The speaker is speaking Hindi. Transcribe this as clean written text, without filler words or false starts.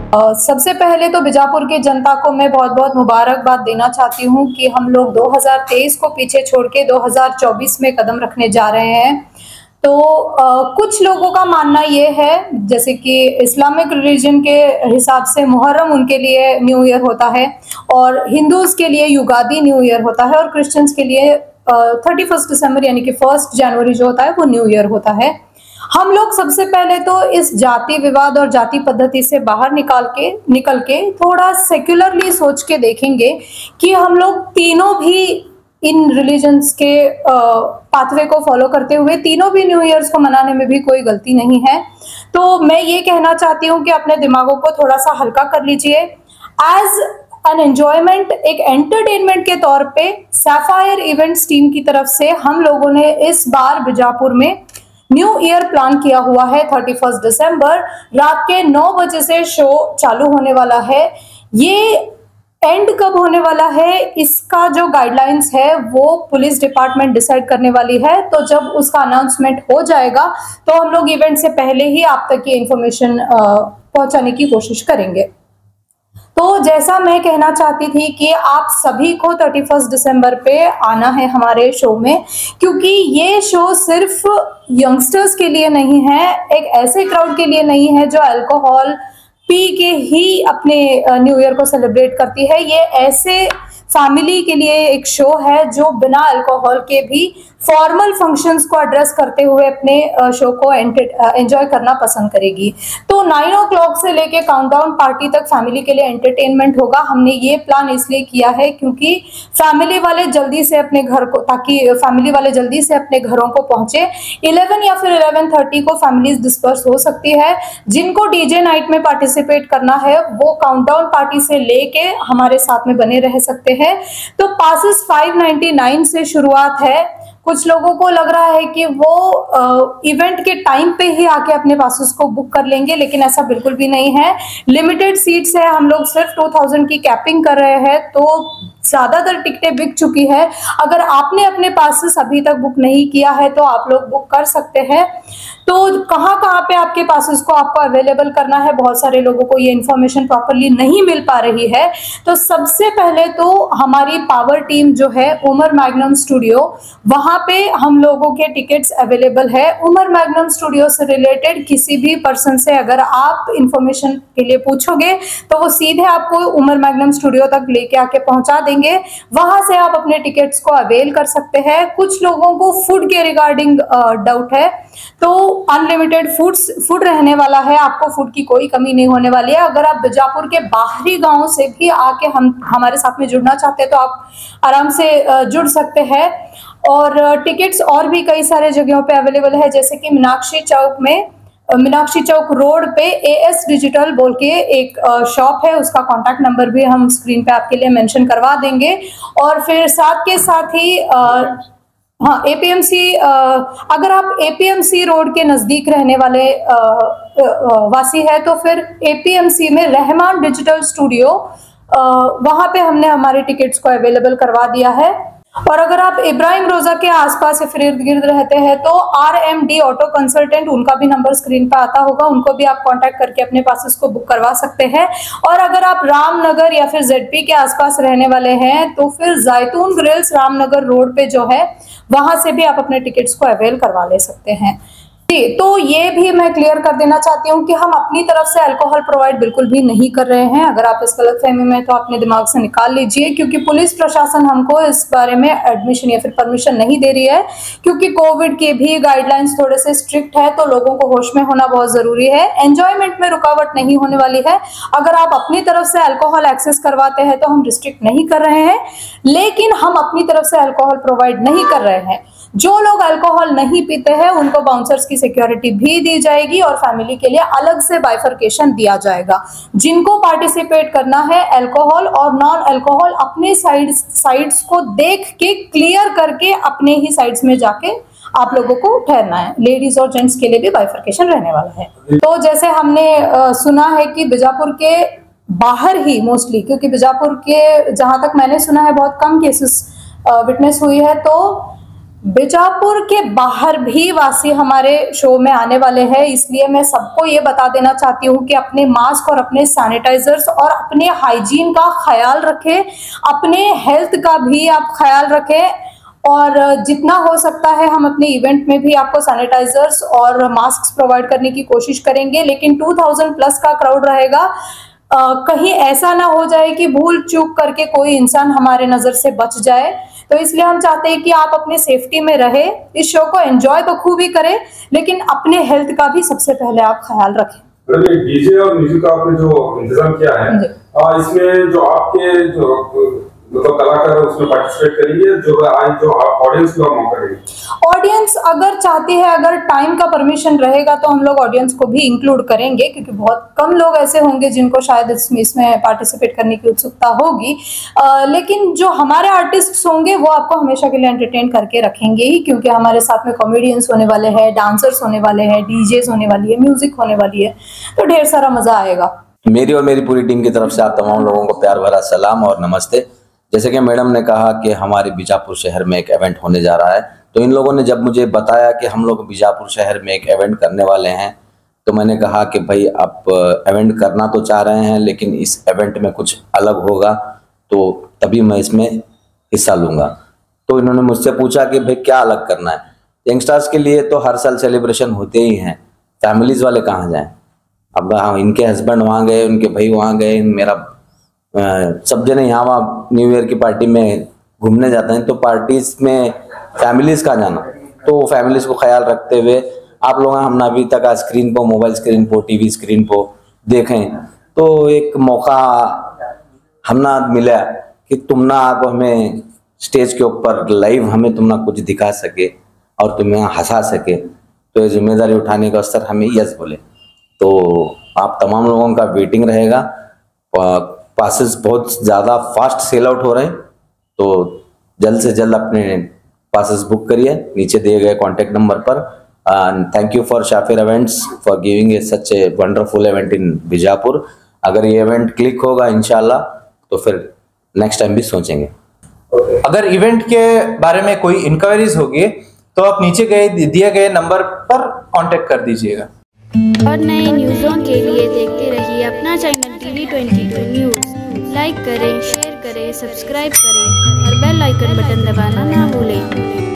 सबसे पहले तो बीजापुर की जनता को मैं बहुत-बहुत मुबारकबाद देना चाहती हूँ कि हम लोग 2023 को पीछे छोड़ के 2024 में कदम रखने जा रहे हैं। तो कुछ लोगों का मानना ये है, जैसे कि इस्लामिक रिलीजन के हिसाब से मुहर्रम उनके लिए न्यू ईयर होता है और हिंदूज़ के लिए युगादि न्यू ईयर होता है और क्रिश्चियंस के लिए 31 दिसंबर यानी कि 1 जनवरी जो होता है वो न्यू ईयर होता है। हम लोग सबसे पहले तो इस जाति विवाद और जाति पद्धति से बाहर निकल के थोड़ा सेक्युलरली सोच के देखेंगे कि हम लोग तीनों भी इन रिलीजन्स के पाथवे को फॉलो करते हुए तीनों भी न्यू ईयर्स को मनाने में भी कोई गलती नहीं है। तो मैं ये कहना चाहती हूँ कि अपने दिमागों को थोड़ा सा हल्का कर लीजिए। एज एन एंजॉयमेंट, एक एंटरटेनमेंट के तौर पे सैफायर इवेंट्स टीम की तरफ से हम लोगों ने इस बार बीजापुर में न्यू ईयर प्लान किया हुआ है। 31 दिसंबर रात के 9 बजे से शो चालू होने वाला है। ये एंड कब होने वाला है, इसका जो गाइडलाइंस है वो पुलिस डिपार्टमेंट डिसाइड करने वाली है। तो जब उसका अनाउंसमेंट हो जाएगा तो हम लोग इवेंट से पहले ही आप तक ये इंफॉर्मेशन पहुंचाने की कोशिश करेंगे। तो जैसा मैं कहना चाहती थी कि आप सभी को 31 दिसंबर पे आना है हमारे शो में, क्योंकि ये शो सिर्फ यंगस्टर्स के लिए नहीं है, एक ऐसे क्राउड के लिए नहीं है जो अल्कोहल पी के ही अपने न्यू ईयर को सेलिब्रेट करती है। ये ऐसे फैमिली के लिए एक शो है जो बिना अल्कोहल के भी फॉर्मल फंक्शंस को एड्रेस करते हुए अपने शो को एंजॉय करना पसंद करेगी। तो 9 o'clock से लेके काउंटडाउन पार्टी तक फैमिली के लिए एंटरटेनमेंट होगा। हमने ये प्लान इसलिए किया है क्योंकि फैमिली वाले जल्दी से अपने घर को, ताकि फैमिली वाले जल्दी से अपने घरों को पहुंचे। 11 या फिर 11:30 को फैमिलीज डिस्पर्स हो सकती है। जिनको डीजे नाइट में पार्टिसिपेट करना है वो काउंटडाउन पार्टी से लेके हमारे साथ में बने रह सकते हैं। तो पासेस 599 से शुरुआत है। कुछ लोगों को लग रहा है कि वो इवेंट के टाइम पे ही आके अपने पासेस को बुक कर लेंगे, लेकिन ऐसा बिल्कुल भी नहीं है। लिमिटेड सीट्स है, हम लोग सिर्फ 2000 की कैपिंग कर रहे हैं, तो ज्यादातर टिकटें बिक चुकी है। अगर आपने अपने पासेस अभी तक बुक नहीं किया है तो आप लोग बुक कर सकते हैं। तो कहाँ पे आपके पासेस को आपको अवेलेबल करना है, बहुत सारे लोगों को ये इन्फॉर्मेशन प्रॉपरली नहीं मिल पा रही है। तो सबसे पहले तो हमारी पावर टीम जो है उमर मैग्नम स्टूडियो, वहां पे हम लोगों के टिकट्स अवेलेबल है। उमर मैग्नम स्टूडियो से रिलेटेड किसी भी पर्सन से अगर आप इंफॉर्मेशन के लिए पूछोगे तो वो सीधे आपको उमर मैग्नम स्टूडियो तक लेके आके पहुंचा देंगे। वहां से आप अपने टिकट्स को अवेल कर सकते हैं। कुछ लोगों को फूड के रिगार्डिंग डाउट है, तो अनलिमिटेड फूड रहने वाला है, आपको फूड की कोई कमी नहीं होने वाली है। अगर आप बीजापुर के बाहरी गांव से भी आके हमारे साथ में जुड़ना चाहते हैं तो आप आराम से जुड़ सकते हैं। और टिकट्स और भी कई सारे जगहों पे अवेलेबल है, जैसे कि मीनाक्षी चौक रोड पे एएस डिजिटल बोल के एक शॉप है, उसका कॉन्टैक्ट नंबर भी हम स्क्रीन पे आपके लिए मेंशन करवा देंगे। और फिर साथ के साथ ही हाँ, एपीएमसी, अगर आप एपीएमसी रोड के नजदीक रहने वाले वासी है तो फिर एपीएमसी में रहमान डिजिटल स्टूडियो, वहां पे हमने हमारे टिकट्स को अवेलेबल करवा दिया है। और अगर आप इब्राहिम रोजा के आसपास या फिर इर्द गिर्द रहते हैं तो RMD ऑटो कंसल्टेंट, उनका भी नंबर स्क्रीन पे आता होगा, उनको भी आप कांटेक्ट करके अपने पासेस को बुक करवा सकते हैं। और अगर आप रामनगर या फिर ZP के आसपास रहने वाले हैं तो फिर जैतून ग्रिल्स रामनगर रोड पे जो है वहां से भी आप अपने टिकट्स को अवेल करवा ले सकते हैं। तो ये भी मैं क्लियर कर देना चाहती हूँ कि हम अपनी तरफ से अल्कोहल प्रोवाइड बिल्कुल भी नहीं कर रहे हैं। अगर आप इस गलतफहमी में तो अपने दिमाग से निकाल लीजिए, क्योंकि पुलिस प्रशासन हमको इस बारे में एडमिशन या फिर परमिशन नहीं दे रही है, क्योंकि कोविड के भी गाइडलाइंस थोड़े से स्ट्रिक्ट है। तो लोगों को होश में होना बहुत जरूरी है। एंजॉयमेंट में रुकावट नहीं होने वाली है। अगर आप अपनी तरफ से अल्कोहल एक्सेस करवाते हैं तो हम रिस्ट्रिक्ट नहीं कर रहे हैं, लेकिन हम अपनी तरफ से अल्कोहल प्रोवाइड नहीं कर रहे हैं। जो लोग अल्कोहल नहीं पीते हैं उनको बाउंसर्स की सिक्योरिटी भी दी जाएगी और फैमिली के लिए अलग से बाइफर्केशन दिया जाएगा। जिनको पार्टिसिपेट करना है अल्कोहल और नॉन अल्कोहल अपने साइड्स को देख के क्लियर करके अपने ही साइड्स में जाके आप लोगों को ठहरना है। लेडीज और जेंट्स के लिए भी बाइफर्केशन रहने वाला है। तो जैसे हमने सुना है कि बीजापुर के बाहर ही मोस्टली, क्योंकि बीजापुर के जहां तक मैंने सुना है बहुत कम केसेस विटनेस हुई है, तो बीजापुर के बाहर भी वासी हमारे शो में आने वाले हैं, इसलिए मैं सबको ये बता देना चाहती हूँ कि अपने मास्क और अपने सैनिटाइजर्स और अपने हाइजीन का ख्याल रखें, अपने हेल्थ का भी आप ख्याल रखें। और जितना हो सकता है हम अपने इवेंट में भी आपको सैनिटाइजर्स और मास्क प्रोवाइड करने की कोशिश करेंगे, लेकिन 2000 प्लस का क्राउड रहेगा। कहीं ऐसा ना हो जाए कि भूल चूक करके कोई इंसान हमारे नजर से बच जाए, तो इसलिए हम चाहते हैं कि आप अपने सेफ्टी में रहे, इस शो को एंजॉय तो खूब ही करें, लेकिन अपने हेल्थ का भी सबसे पहले आप ख्याल रखें। डीजे और म्यूजिक का आपने जो इंतजाम किया है, इसमें जो आपके जो मतलब कलाकार उसमें पार्टिसिपेट करेंगे, जो ऑडियंस को मौका देंगे। ऑडियंस अगर चाहती है, अगर टाइम का परमिशन रहेगा तो हम लोग ऑडियंस को भी इंक्लूड करेंगे, क्योंकि बहुत कम लोग ऐसे होंगे जिनको शायद इसमें पार्टिसिपेट करने की उत्सुकता होगी। लेकिन जो हमारे आर्टिस्ट होंगे वो आपको हमेशा के लिए एंटरटेन करके रखेंगे ही, क्योंकि हमारे साथ में कॉमेडियंस होने वाले हैं, डांसर्स होने वाले हैं, डीजेस होने वाली है, म्यूजिक होने वाली है, तो ढेर सारा मजा आएगा। मेरी और मेरी पूरी टीम की तरफ से आप तमाम लोगों को प्यार भरा सलाम और नमस्ते। जैसे कि मैडम ने कहा कि हमारे बीजापुर शहर में एक इवेंट होने जा रहा है, तो इन लोगों ने जब मुझे बताया कि हम लोग बीजापुर शहर में एक इवेंट करने वाले हैं, तो मैंने कहा कि भाई आप इवेंट करना तो चाह रहे हैं, लेकिन इस इवेंट में कुछ अलग होगा, तो तभी मैं इसमें हिस्सा लूँगा। तो इन्होंने मुझसे पूछा कि भाई क्या अलग करना है। यंगस्टर्स के लिए तो हर साल सेलिब्रेशन होते ही हैं, फैमिलीज़ वाले कहाँ जाएँ। अब इनके हस्बैंड वहाँ गए, उनके भाई वहाँ गए, मेरा सब जने यहाँ वहाँ न्यू ईयर की पार्टी में घूमने जाते हैं, तो पार्टीज में फैमिलीज का जाना, तो फैमिलीज को ख्याल रखते हुए आप लोग हमने अभी तक स्क्रीन पर, मोबाइल स्क्रीन पर, टीवी स्क्रीन पर देखें, तो एक मौका हमना मिला कि तुम ना आप हमें स्टेज के ऊपर लाइव हमें तुम ना कुछ दिखा सके और तुम्हें हंसा सके, तो ये जिम्मेदारी उठाने का अवसर हमें यस बोले। तो आप तमाम लोगों का वेटिंग रहेगा। पासेस बहुत ज़्यादा फास्ट सेल आउट हो रहे हैं, तो जल्द से जल्द अपने पासेस बुक करिए नीचे दिए गए कॉन्टैक्ट नंबर पर। Thank you for Shafir events for giving a such a wonderful event in Bijapur. अगर ये इवेंट क्लिक होगा इंशाल्लाह, तो फिर नेक्स्ट टाइम भी सोचेंगे। अगर इवेंट के बारे में कोई इंक्वायरीज होगी तो आप नीचे दिए गए नंबर पर कांटेक्ट कर दीजिएगा। और नए न्यूज़ों के लिए देखते रहिए अपना चैनल TV22 न्यूज़। लाइक करें, शेयर करें, सब्सक्राइब करें और बेल आइकन बटन दबाना ना भूलें।